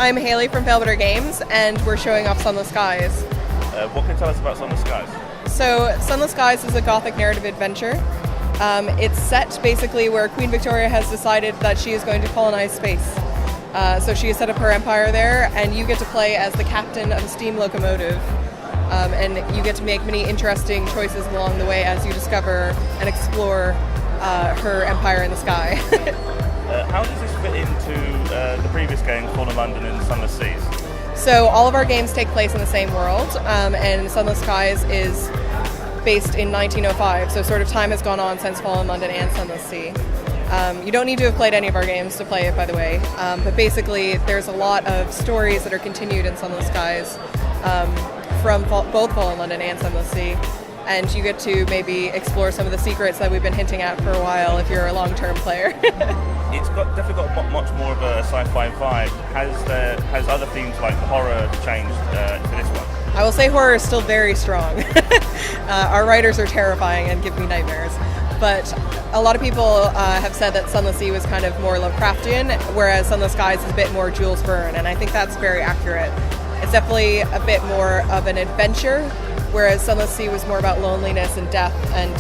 I'm Haley from Failbetter Games, and we're showing off Sunless Skies. What can you tell us about Sunless Skies? So, Sunless Skies is a gothic narrative adventure. It's set basically where Queen Victoria has decided that she is going to colonize space. So she has set up her empire there, and you get to play as the captain of a steam locomotive. And you get to make many interesting choices along the way as you discover and explore her empire in the sky. How does this fit into the previous game, Fallen London and Sunless Seas? So all of our games take place in the same world, and Sunless Skies is based in 1905, so sort of time has gone on since Fallen London and Sunless Sea. You don't need to have played any of our games to play it, by the way, but basically there's a lot of stories that are continued in Sunless Skies from both Fallen London and Sunless Sea, and you get to maybe explore some of the secrets that we've been hinting at for a while if you're a long-term player. It's definitely got much more of a sci-fi vibe. Has other themes like horror changed for this one? I will say horror is still very strong. Our writers are terrifying and give me nightmares. But a lot of people have said that Sunless Sea was kind of more Lovecraftian, whereas Sunless Skies is a bit more Jules Verne, and I think that's very accurate. It's definitely a bit more of an adventure, whereas Sunless Sea was more about loneliness and death and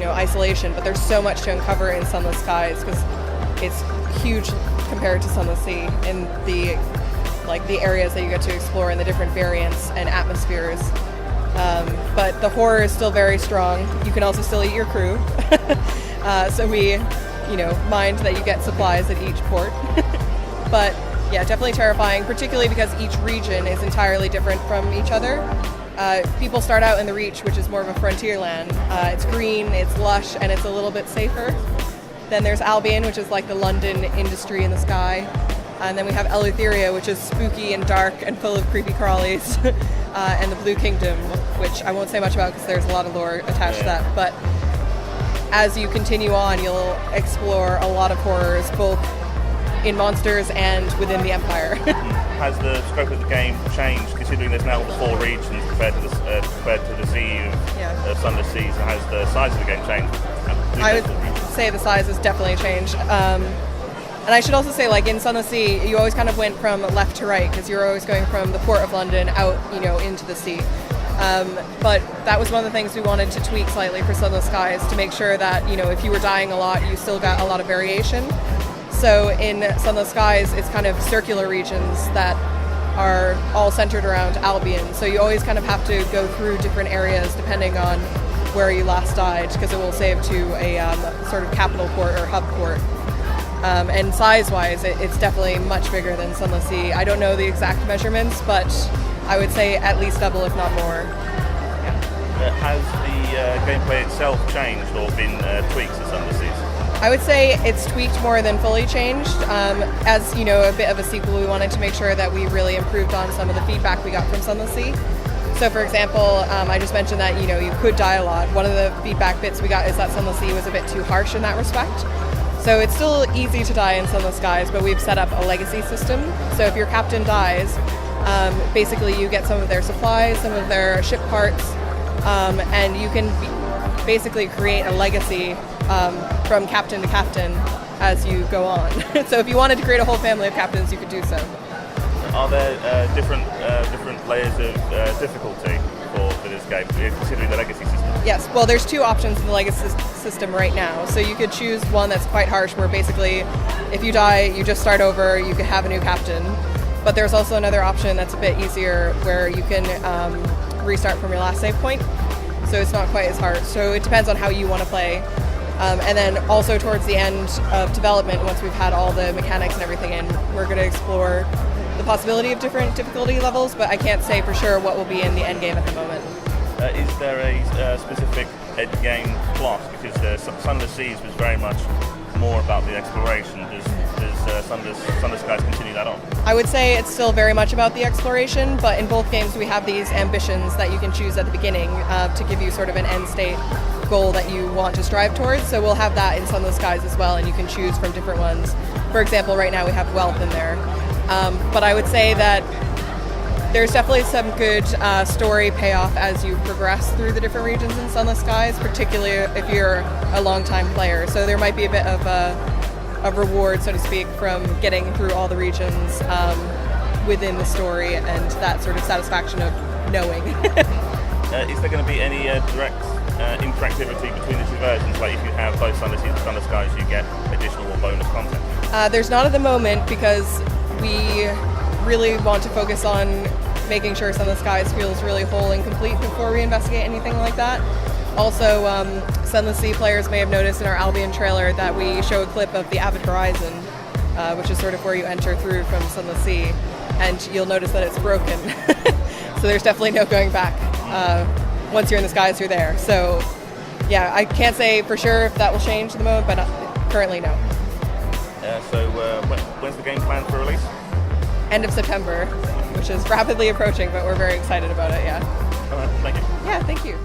isolation. But there's so much to uncover in Sunless Skies because it's huge compared to Sunless Sea in the areas that you get to explore and the different variants and atmospheres. But the horror is still very strong. You can also still eat your crew. So we, mind that you get supplies at each port. But yeah, definitely terrifying, particularly because each region is entirely different from each other. People start out in the Reach, which is more of a frontier land. It's green, it's lush, and it's a little bit safer. Then there's Albion, which is like the London industry in the sky. And then we have Eleutheria, which is spooky and dark and full of creepy crawlies. And the Blue Kingdom, which I won't say much about because there's a lot of lore attached to that. But as you continue on, you'll explore a lot of horrors, both in monsters and within the Empire. Has the scope of the game changed, considering there's now 4 regions compared to the sea of Sunless Seas? And has the size of the game changed? I would say the size has definitely changed. And I should also say, like in Sunless Sea, you always kind of went from left to right because you're always going from the port of London out, into the sea. But that was one of the things we wanted to tweak slightly for Sunless Skies to make sure that, if you were dying a lot, you still got a lot of variation. So in Sunless Skies, it's kind of circular regions that are all centered around Albion. So you always kind of have to go through different areas depending on where you last died because it will save to a sort of capital port or hub port. And size-wise, it's definitely much bigger than Sunless Sea. I don't know the exact measurements, but I would say at least double, if not more. Yeah. Has the gameplay itself changed or been tweaked to Sunless Seas? I would say it's tweaked more than fully changed. As a bit of a sequel, we wanted to make sure that we really improved on some of the feedback we got from Sunless Sea. So, for example, I just mentioned that you could die a lot. One of the feedback bits we got is that Sunless Sea was a bit too harsh in that respect. So it's still easy to die in Sunless Skies, but we've set up a legacy system. So if your captain dies, basically you get some of their supplies, some of their ship parts, and you can basically create a legacy from captain to captain as you go on. So if you wanted to create a whole family of captains, you could do so. Are there different layers of difficulty for this game, considering the legacy system? Yes, well there's 2 options in the legacy system right now. So you could choose one that's quite harsh, where basically if you die, you just start over, you could have a new captain. But there's also another option that's a bit easier, where you can restart from your last save point. So it's not quite as hard. So it depends on how you want to play. And then also towards the end of development, once we've had all the mechanics and everything in, we're going to explore the possibility of different difficulty levels, but I can't say for sure what will be in the end game at the moment. Is there a specific end game plot? Because Sunless Seas was very much more about the exploration. Does Sunless Skies continue that on? I would say it's still very much about the exploration, but in both games we have these ambitions that you can choose at the beginning to give you sort of an end state goal that you want to strive towards. So we'll have that in Sunless Skies as well, and you can choose from different ones. For example, right now we have wealth in there. But I would say that there's definitely some good story payoff as you progress through the different regions in Sunless Skies, particularly if you're a long-time player. So there might be a bit of a reward, so to speak, from getting through all the regions within the story and that sort of satisfaction of knowing. Is there going to be any direct interactivity between the two versions? Like if you have both Sunless Seas and Sunless Skies, you get additional or bonus content? There's not at the moment because we really want to focus on making sure Sunless Skies feels really whole and complete before we investigate anything like that. Also, Sunless Sea players may have noticed in our Albion trailer that we show a clip of the Avid Horizon, which is sort of where you enter through from Sunless Sea, and you'll notice that it's broken. So there's definitely no going back. Once you're in the skies, you're there. So yeah, I can't say for sure if that will change at the moment, but currently no. So when's the game planned for release? End of September, which is rapidly approaching, but we're very excited about it, yeah. All right, thank you. Yeah, thank you.